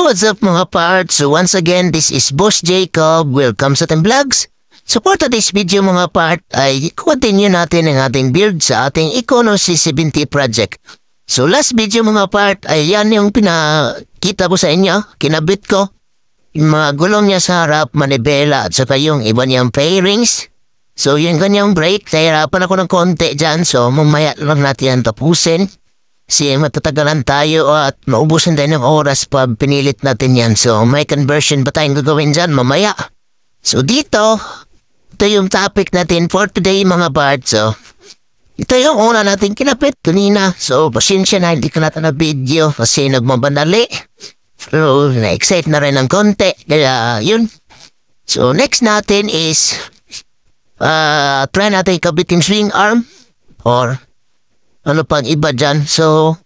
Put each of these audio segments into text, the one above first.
what's up mga parts? So once again, this is Boss Jacob. Welcome sa ating vlogs. So for today's video mga part ay continue natin ang ating build sa ating Econo C70 project. So last video mga part ay yan yung pinakita ko sa inyo. Kinabit ko yung mga gulong niya sa harap, manibela at saka yung iba niyang fairings. So yung ganyang brake, nahirapan ako ng konti dyan. So mamaya lang natin yan tapusin. Kasi matatagalan tayo at maubusan tayo ng oras pag pinilit natin yan. So, may conversion ba tayong gagawin dyan mamaya? So, ito yung topic natin for today mga bard. So, ito yung una natin kinapit kanina. So, pasensya na, hindi ko natin na video kasi nagmabandali. So, na-excite na rin ng konti. Kaya, yun. So, next natin is try natin kabitin swing arm or ano pang iba dyan. So,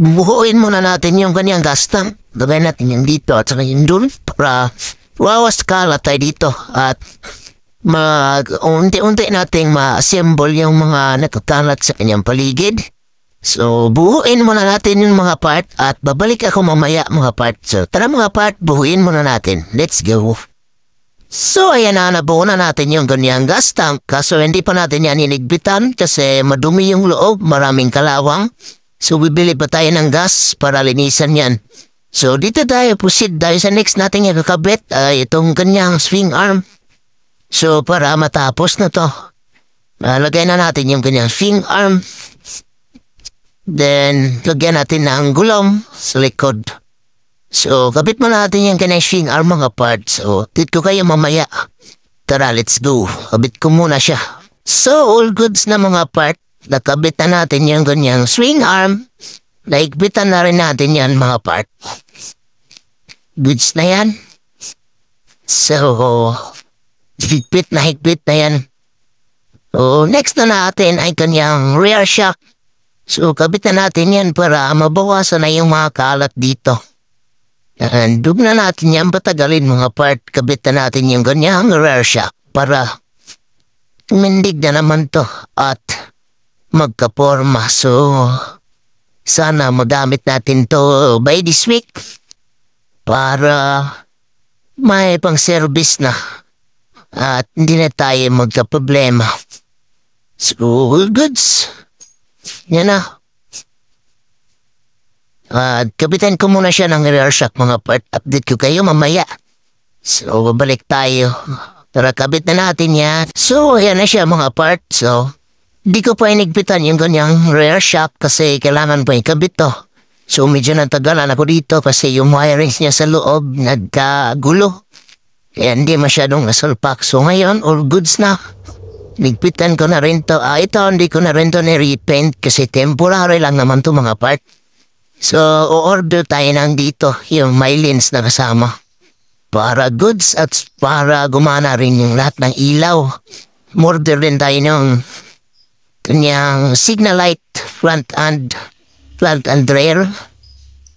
buhuin muna natin yung kanyang gas tank. Lagay natin yung dito at saka yung dun para wawas kala tayo dito. At unti-unti nating ma-assemble yung mga nakakalat sa kanyang paligid. So, buhuin muna natin yung mga part at babalik ako mamaya mga part. So, tara mga part, buhuin muna natin. Let's go. So, ayan na, nabuo na natin yung ganyang gas tank. Kaso hindi pa natin yan inigbitan kasi madumi yung loob, maraming kalawang. So, bibili pa tayo ng gas para linisan yan. So, dito tayo, proceed tayo sa next natin yung kakabit, itong ganyang swing arm. So, para matapos na to, lagay na natin yung ganyang swing arm. Then, lagyan natin ng gulong sa likod. So, kabit mo natin yung kanashing arm mga parts. So, tit ko kayo mamaya. Tara, let's go. Kabit ko muna siya. So, all goods na mga part. Nakabit na natin yung ganyang swing arm. Naigbitan na rin natin yan mga part. Goods na yan. So, higpit na yan. So, next na natin ay kanyang rear shock. So, kabit na natin yan para mabawasan na yung mga kalat dito. And dug na natin yan patagalin mga part. Kabit na natin yung ganyang rear shock para tumindig na naman to at magkaporma. So, sana magamit natin to by this week para may pang service na at hindi na tayo magkaproblema. So, all goods. Yan na. Kapitan ko muna siya ng rear shock mga part. Update ko kayo mamaya. So, babalik tayo. Tara, kabit na natin yan. So, ayan na siya mga part. So, di ko pa inigpitan yung ganyang rear shock kasi kailangan pa ikabit to. So, medyo natagalan ako dito kasi yung wirings niya sa loob nagkagulo. Kaya hindi masyadong nasalpak. So, ngayon, all goods na. Nigpitan ko na rin to. Ito, hindi ko na rin to ni-repaint kasi temporary lang naman to mga part. So, o-order tayo ng dito, yung may lens na kasama. Para goods at para gumana rin yung lahat ng ilaw. Order rin tayo ng kanyang signal light, front and rear.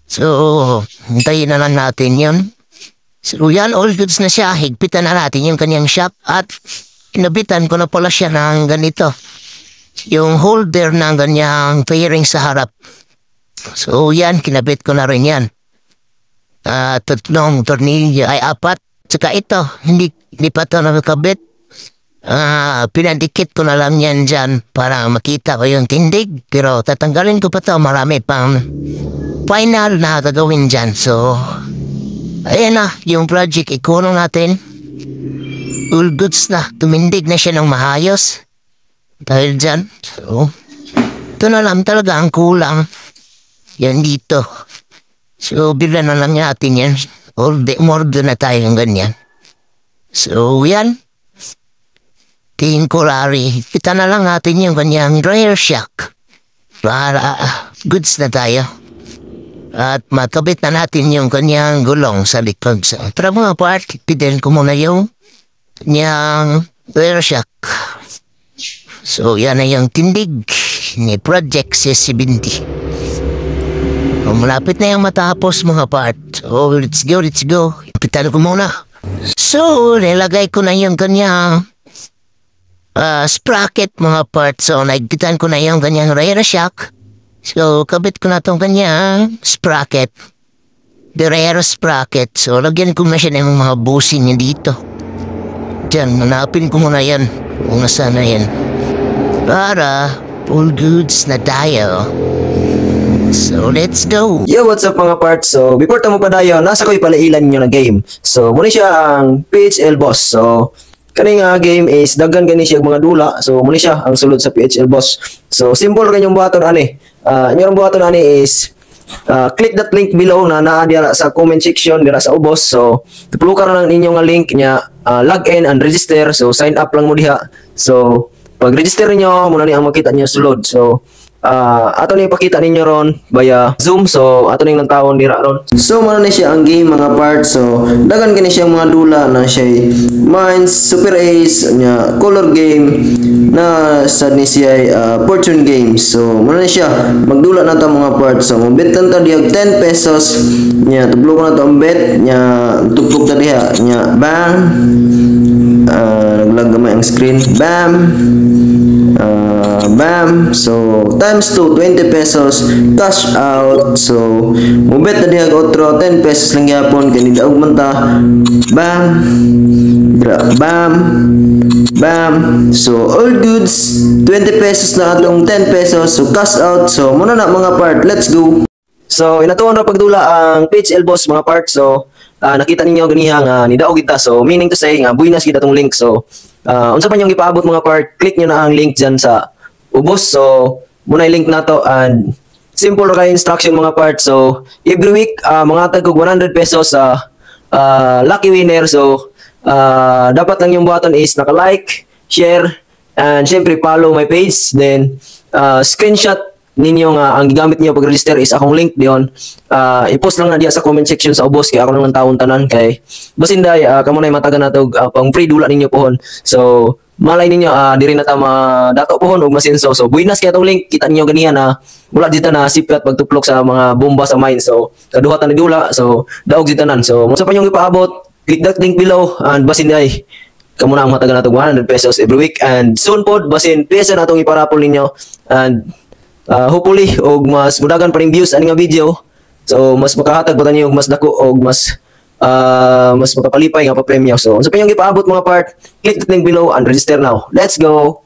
So, hintayin na lang natin yun. So, yan, all goods na siya. Higpitan na natin yung kanyang shock at kinabitan ko na pala siya ng ganito. Yung holder ng ganyang fairing sa harap. So, yan, kinabit ko na rin yan. Tatlong tornilyo ay 4. Tsaka ito, hindi pa ito nakakabit. Pinadikit ko na lang yan dyan para makita ko yung tindig. Pero tatanggalin ko pa ito, marami pang final na gagawin dyan. So, ayan na, yung project Econo natin. All goods na, tumindig na siya ng mahayos. Dahil dyan, so, ito na lang talaga ang kulang. Yan dito. So, bilan na lang natin yan. Order na tayo ng ganyan. So, yan. Temporary. Kita na lang natin yung ganyang rear shock. Para goods na tayo. At makabit na natin yung kanyang gulong sa likod. So, tara mga part, pidin ko muna yung kanyang rear shock. So, yan na yung tindig ni Project C70. Malapit na yung matapos mga part. So, let's go. Pitan ko muna. So, nilagay ko na yung kanyang sprocket mga part. So, naigpitan ko na yung kanyang rear shock. So, kabit ko na itong kanyang sprocket. Guerrero's bracket. So, lagyan ko na siya ng mga bossing niya dito. Diyan, hanapin ko muna yan. Kung nasaan na yan. Para, all goods na tayo. So, let's go. Yo, what's up mga parts? So, before tamo pa dayo, nasa ko'y palailan nyo na game. So, muna siya ang PHL Boss. So, kaning game is daghan gani siya mga dula. So, muna siya ang sulod sa PHL Boss. So, simple kanyang buhaton ani. Inyong buhaton ani is click that link below na naa diara sa comment section dira sa ubos. So, tuplukan na lang ninyo nga link nya, log in and register. So, sign up lang mo diha. So, pag register niyo muna ni ang makita niyo sulod. So, ato ni ipakita ninyo ron via Zoom. So ato ning nang tawon dira ron. So muna ni siya ang game mga parts. So dagan kini siya mga dula na siya Mines, Super Ace nya color game na sa ni siya fortune game. So muna ni siya magdula na ta mga parts. So mobet ta diag 10 pesos nya tublo ko na to ang bet nya tugtog ta diha nya bang naglag gamay ang screen bam. Bam. So times 2 20 pesos cash out. So mubet na diha otro 10 pesos lang yapon kani daog man ta. Bam. Bam. Bam. So all goods 20 pesos na atong 10 pesos. So cash out. So muna na mga part, let's go. So inatuon ra pagdula ang PHL Boss mga part. So nakita ninyo ganiha nga nidaog kita. So meaning to say nga buinas kita tong link. So unsa pa niyong ipaabot mga part, click nyo na ang link dyan sa ubos. So muna i-link na to and simple ra kay instruction mga part. So every week mga tagog 100 pesos sa lucky winner. So dapat lang yung button is naka-like, share, and syempre follow my page. Then screenshot ninyo nga ang gigamit niyo pag register is akong link diyon. I-post lang na diya sa comment section sa ubos kay ako lang taon tanan kay basin day kamo nay matagan natog pang free dula ninyo pohon. So malay ninyo diri na ta dato pohon og masinso. So buinas kay atong link, kita ninyo ganiha na wala dita na sipat pagtuplok sa mga bomba sa mine. So kaduha ta ni dula. So daog dita nan. So mo sa pa yung ipaabot, click that link below and basin day kamo na ang matagan natog 100 pesos every week. And soon pod basin pesa natong iparapol ninyo and hopefully og mas mudagan pa ring views ani nga video. So mas makahatag pa tanyo og mas dako og mas makapalipay nga pa premyo. So unsa pa yung ipaabot mga part, click the link below and register now. Let's go.